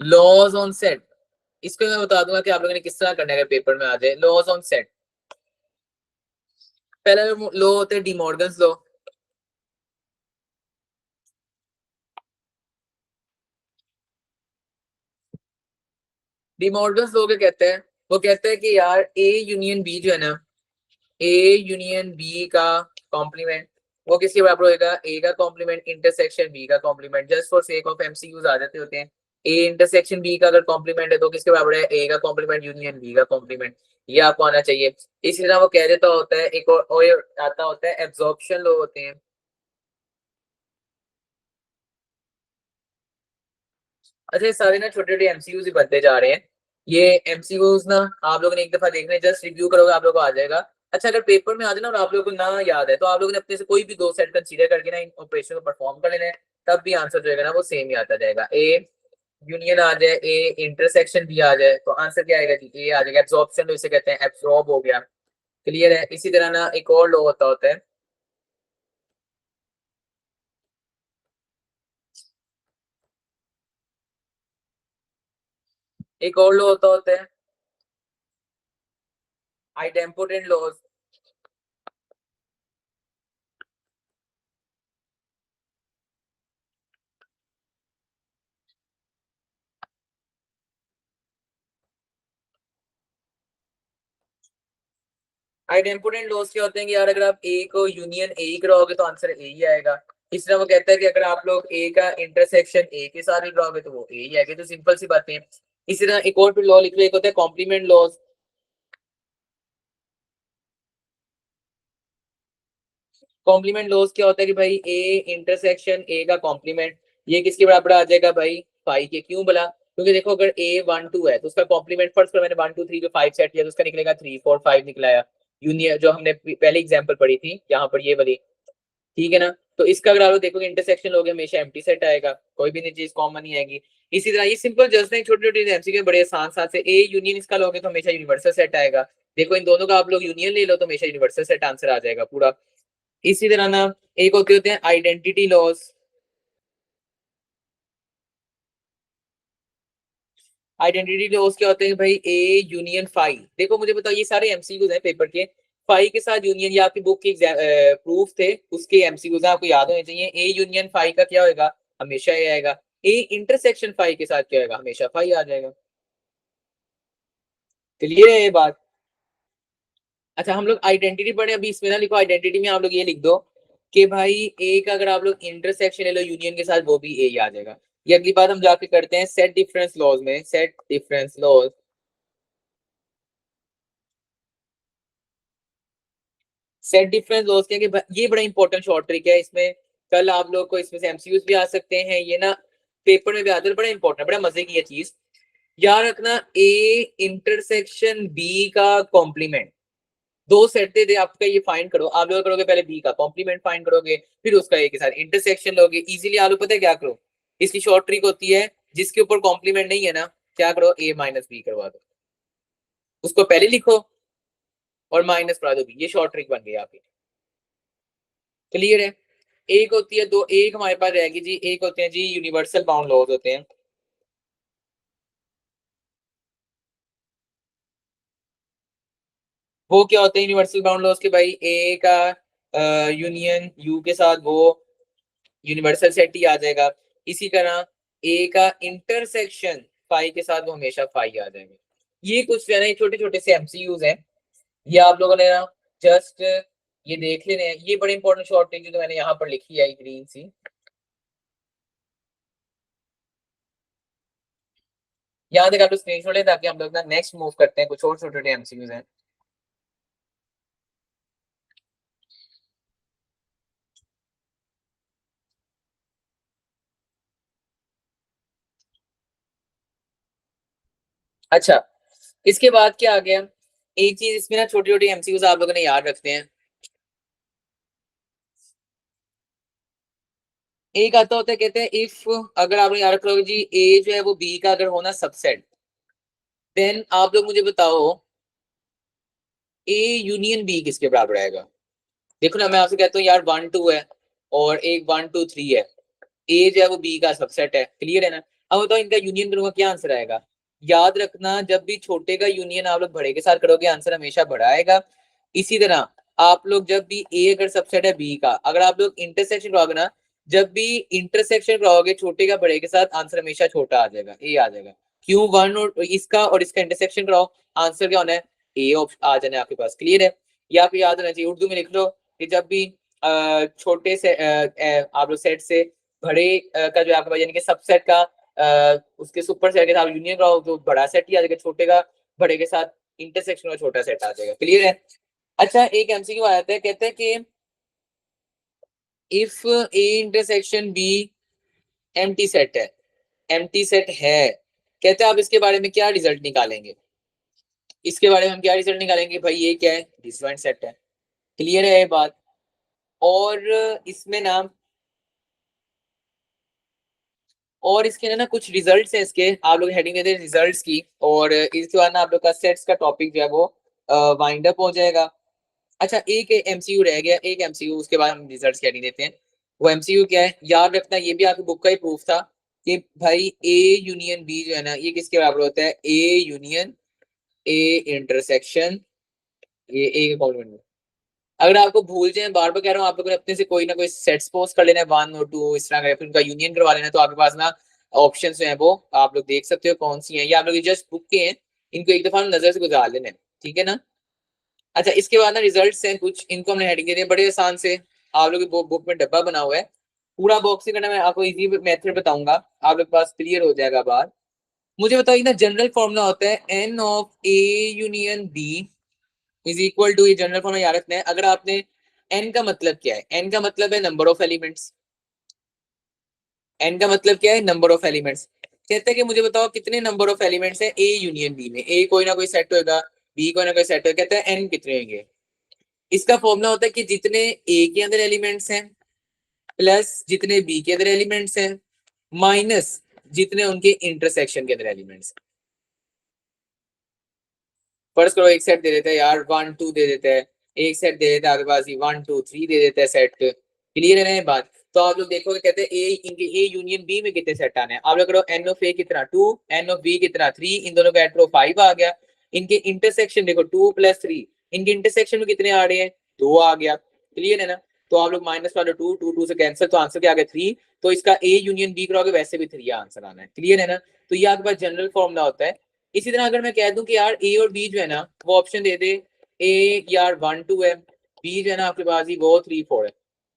Laws on set, इसको मैं बता दूंगा कि आप लोगों ने किस तरह करना है पेपर में आ जाए। लॉज ऑन सेट, पहला लॉ होता है डिमॉर्गन्स लॉ। डिमॉर्गन्स लॉ क्या कहते हैं, वो कहते हैं कि यार ए यूनियन बी जो है ना, ए यूनियन बी का कॉम्प्लीमेंट वो किसके बराबर होएगा, ए का कॉम्प्लीमेंट इंटरसेक्शन बी का complement. Just for sake of MCQs आ जाते होते हैं। ए इंटरसेक्शन बी का अगर कॉम्प्लीमेंट है तो किसके बराबर है, ए का कॉम्प्लीमेंट यूनियन बी का कॉम्प्लीमेंट। ये आपको आना चाहिए। इसी तरह वो कह देता होता है, एक और आता होता है एब्जॉर्प्शन लॉ होते हैं। अच्छा ये सारे ना छोटे छोटे एमसीक्यूज ही बनते जा रहे हैं। ये एमसीक्यूज ना आप लोगों ने एक दफा देखने, जस्ट रिव्यू करोगे आप लोगों को आ जाएगा। अच्छा अगर पेपर में आ जाए ना और आप लोगों को ना याद है तो आप लोगों ने अपने से कोई भी दो सेट कंसीडर करके ना इन ऑपरेशन को परफॉर्म कर लेना है, तब भी आंसर जो है ना वो सेम ही आता जाएगा। ए यूनियन आ जाए, ए इंटरसेक्शन भी आ जाए, तो आंसर क्या आएगा जी, ए आ जाएगा। एब्जॉर्प्शन तो इसे कहते हैं, एब्जॉर्ब हो गया। क्लियर है। इसी तरह ना एक और लो होता है, एक और लो होता है आइडेम्पोटेंट लॉज। आइडेम्पोटेंट लॉज क्या होते हैं कि यार अगर आप ए को यूनियन ए ही कराओगे तो आंसर ए ही आएगा। इस तरह वो कहता है कि अगर आप लोग ए का इंटरसेक्शन ए के साथ ही कराओगे तो वो ए ही आएगा। तो सिंपल सी बातें हैं। इसी तरह एक और लॉ लिख लो, एक होता है कॉम्प्लीमेंट लॉज। कॉम्प्लीमेंट लॉज क्या होता है कि भाई ए इंटरसेक्शन ए का कॉम्प्लीमेंट ये किसके बराबर आ जाएगा भाई, फाइव के। क्यों बोला, क्योंकि देखो अगर ए वन टू है तो उसका कॉम्प्लीमेंट फर्स्ट पर मैंने वन टू थ्री जो फाइव सेट किया तो उसका निकलेगा थ्री फोर फाइव निकलाया। यूनियन जो हमने पहले एग्जाम्पल पढ़ी थी यहाँ पर ये वाली, ठीक है ना। तो इसका अगर आप लोग देखोगे इंटरसेक्शन लोगे हमेशा एम्प्टी सेट आएगा, कोई भी नहीं चीज कॉमन नहीं आएगी। इसी तरह ये सिंपल जस्ट नहीं, छोटे छोटे एमसीक्यू बड़े आसान साथ से ए यूनियन इसका लोगे तो हमेशा यूनिवर्सल सेट आएगा। देखो इन दोनों का आप लोग यूनियन ले लो तो हमेशा यूनिवर्सल सेट आंसर आ जाएगा पूरा। इसी तरह ना एक होते हैं आइडेंटिटी लॉस। आइडेंटिटी लॉस क्या होते हैं भाई, ए यूनियन फाइव। देखो मुझे बताओ ये सारे एमसीक्यूज हैं पेपर के, फाइव के साथ यूनियन या आपकी बुक के प्रूफ थे उसके एमसीक्यूज आपको याद होने चाहिए। ए यूनियन फाइव का क्या होगा, हमेशा ये आएगा। ए इंटरसेक्शन फाइव के साथ क्या होगा, हमेशा फाइव आ जाएगा। क्लियर है ये बात। अच्छा हम लोग आइडेंटिटी पढ़े, अभी इसमें ना लिखो, आइडेंटिटी में आप लोग ये लिख दो कि भाई ए का अगर आप लोग इंटरसेक्शन ले लो यूनियन के साथ वो भी ए ही आ जाएगा। ये अगली बात हम जाके करते हैं सेट डिफरेंस लॉज में। Set difference laws, set difference laws क्या है कि ये बड़ा इंपॉर्टेंट शॉर्ट ट्रिक है। इसमें कल आप लोग को इसमें से एमसीक्यूज भी आ सकते हैं, ये ना पेपर में भी आते हैं। बड़ा इंपॉर्टेंट, बड़ा मजे की ये चीज याद रखना। ए इंटरसेक्शन बी का कॉम्प्लीमेंट, दो सेट दे दे आपका, ये फाइंड करो। आप लोग करोगे पहले बी का कॉम्प्लीमेंट फाइंड करोगे, फिर उसका ए के साथ इंटरसेक्शन लोगे। इजीली आप लोग पता है क्या करो, इसकी शॉर्ट ट्रिक होती है जिसके ऊपर कॉम्प्लीमेंट नहीं है ना, क्या करो ए माइनस बी करवा दो, उसको पहले लिखो और माइनस करा दो बी। ये शॉर्ट ट्रिक बन गई आपकी। क्लियर है। एक होती है दो, एक हमारे पास रहेगी जी, एक होते हैं जी यूनिवर्सल बाउंड लॉज होते हैं। वो क्या होते हैं यूनिवर्सल बाउंड लॉज के भाई, ए का यूनियन यू के साथ वो यूनिवर्सल सेट ही आ जाएगा। इसी तरह ए का इंटरसेक्शन फाई के साथ वो हमेशा फाई आ जाएगा। ये कुछ है ना छोटे छोटे से एमसीयूज हैं, ये आप लोगों ने ना जस्ट ये देख लेने हैं। ये बड़ी इंपॉर्टेंट शॉर्ट ट्रिक जो मैंने यहाँ पर लिखी है ग्रीन सी, यहाँ तक आप लोग स्क्रीनशॉट लें ताकि हम लोग ना नेक्स्ट मूव करते हैं। कुछ और छोटे छोटे एमसीयूज हैं। अच्छा इसके बाद क्या आ गया, एक चीज इसमें ना छोटी छोटी एमसीक्यूज आप लोगों ने याद रखते हैं। एक आता होता है कहते हैं इफ, अगर आपने याद रखोगे जी ए जो है वो बी का अगर होना सबसेट, देन आप लोग मुझे बताओ ए यूनियन बी किसके बराबर आएगा। देखो ना मैं आपसे कहता हूँ यार वन टू है और एक वन टू थ्री है, ए जो है वो बी का सबसेट है। क्लियर है ना। अब बताओ इनका यूनियन करूंगा, क्या आंसर आएगा? याद रखना, जब भी छोटे का यूनियन आप लोग बड़े के साथ करोगे आंसर हमेशा बड़ा आएगा। इसी तरह आप लोग जब भी ए अगर सबसेट है बी का, अगर आप लोग इंटरसेक्शन कराओगे ना, जब भी इंटरसेक्शन कराओगे छोटे का बड़े के साथ आंसर हमेशा छोटा आ जाएगा, ए आ जाएगा। क्यों? वन और इसका इंटरसेक्शन कराओ, आंसर क्या होना है? ए ऑप्शन आ जाना है आपके पास। क्लियर है? ये आपको याद रहना चाहिए। उर्दू में लिख लो कि जब भी छोटे से आप लोग सेट से बड़े का जो आपके पास यानी कि सबसेट का उसके सुपर सेट के साथ यूनियन कराओ तो बड़ा सेट ही आ जाएगा, छोटे का बड़े के साथ इंटरसेक्शन का छोटा सेट आ जाएगा। क्लियर है? अच्छा, एक एमसीक्यू आया था, कहते हैं कि if A intersection B empty set है, एम्प्टी सेट है, कहते हैं आप इसके बारे में क्या रिजल्ट निकालेंगे? इसके बारे में हम क्या रिजल्ट निकालेंगे भाई? ये क्या है? डिसजॉइंट सेट है। क्लियर है ये बात? और इसमें ना, और इसके ना कुछ रिजल्ट्स हैं इसके, आप लोग हेडिंग देते हैं रिजल्ट्स की, और इसके बाद ना आप लोग का सेट्स का टॉपिक जो है वो वाइंड अप हो जाएगा। अच्छा, एक एमसीयू रह गया, एक एमसीयू, उसके बाद हम रिजल्ट्स हेडिंग देते हैं। वो एमसीयू क्या है? याद रखना, ये भी आपकी बुक का ही प्रूफ था कि भाई ए यूनियन बी जो है ना, ये किसके बराबर होता है? ए यूनियन ए इंटरसेक्शन ये ए के कॉम्प्लीमेंट में। अगर आपको भूल जाए, बार बार कह रहा हूँ, आप लोगों ने अपने से कोई ना कोई सेट सपोज कर लेना है, 1 और 2 इस तरह का, फिर उनका यूनियन करवा लेना है, तो आपके पास ना ऑप्शन जो है वो आप लोग देख सकते हो कौन सी है। ये आप लोग जस्ट बुक के हैं, इनको एक दफा नजर से गुजार लेना है, ठीक है ना? अच्छा, इसके बाद ना रिजल्ट्स हैं कुछ, इनको हमने हेडिंग दे दी है बड़े आसान से। आप लोग बुक में डब्बा बना हुआ है, पूरा बॉक्स ही करना, मैं आपको इजी मेथड बताऊंगा, आप लोग के पास क्लियर हो जाएगा बात। मुझे बताइए ना, जनरल फॉर्मूला होता है n of A union B is equal to, ये जनरल फॉर्मूला याद रखना है। अगर आपने एन का मतलब क्या है? एन का मतलब है नंबर ऑफ एलिमेंट्स। एन का मतलब क्या है? Number of elements. कहते हैं कि मुझे बताओ कितने नंबर ऑफ एलिमेंट्स है ए यूनियन बी में? ए कोई ना कोई सेट होगा, बी कोई ना कोई सेट होगा, कहते हैं एन कितने होंगे? इसका फॉर्मूला होता है कि जितने ए के अंदर एलिमेंट्स हैं प्लस जितने बी के अंदर एलिमेंट्स हैं माइनस जितने उनके इंटरसेक्शन के अंदर एलिमेंट्स। फर्स्ट करो, एक सेट दे देते हैं यार, 1 2 दे देते हैं, एक सेट दे देता है आपके पास, 1 2 3 दे देता है सेट। क्लियर है ना ये बात? तो आप लोग देखोगे, कहते हैं ए इनके ए यूनियन बी में कितने सेट आने हैं। आप लोग करो एन ऑफ ए कितना 2, एन ऑफ बी कितना 3, इन दोनों का ऐड करो 5 आ गया। इनके इंटरसेक्शन देखो 2 + 3, इनके इंटरसेक्शन में कितने आ रहे हैं? 2 आ गया। क्लियर है ना? तो आप लोग माइनस वाले 2 2 2 से कैंसिल, तो आंसर क्या आ गया? 3। तो इसका ए यूनियन बी करोगे वैसे भी 3 आंसर आना है। क्लियर है ना? तो ये आपके पास जनरल फॉर्मूला होता है। इसी तरह अगर मैं कह दूं कि यार ए और बी जो है ना वो ऑप्शन दे दे, ए यार 1 2 है, बी जो है ना आपके पास ही वो 3 4 है,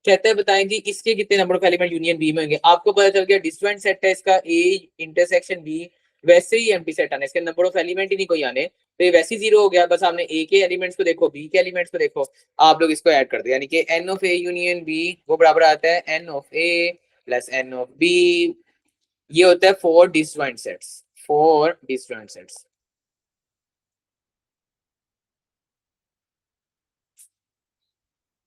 कहते हैं बताएं जी इसके कितने number of element union B में होंगे? आपको पता चल गया डिस्जॉइंट सेट है इसका ए इंटरसेक्शन बी, वैसे ही एम्प्टी सेट आने, इसके नंबर ऑफ एलिमेंट ही नहीं कोई आने, तो ये वैसे ही 0 हो गया। बस आपने ए के एलिमेंट्स को देखो, बी के एलिमेंट्स को देखो, आप लोग इसको ऐड कर दो, यानी कि n of A union B वो बराबर आता है n of A plus n of B. ये होता है 4 disjoint sets, 4 disjoint sets.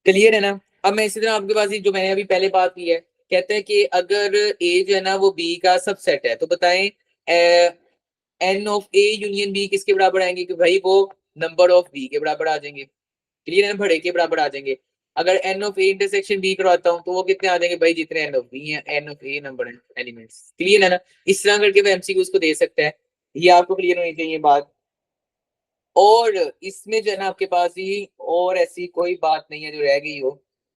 Clear है ना? अब मैं इसी तरह आपके पास जो मैंने अभी पहले बात की है, कहते हैं कि अगर ए जो है ना वो बी का सबसेट है, तो बताएं n of A union B किसके बराबर आएंगे? कि भाई वो नंबर ऑफ बी के बराबर आ जाएंगे। क्लियर है ना? बड़े के बराबर आ जाएंगे। अगर n of A intersection B करवाता हूँ तो वो कितने आ जाएंगे भाई? जितने एन ऑफ बी है, n of A number elements. Clear है ना? इस तरह करके वो एमसीक्यूज को दे सकता है। ये आपको क्लियर होनी चाहिए बात। और इसमें जो है ना आपके पास ही और ऐसी कोई बात नहीं है जो रह गई हो,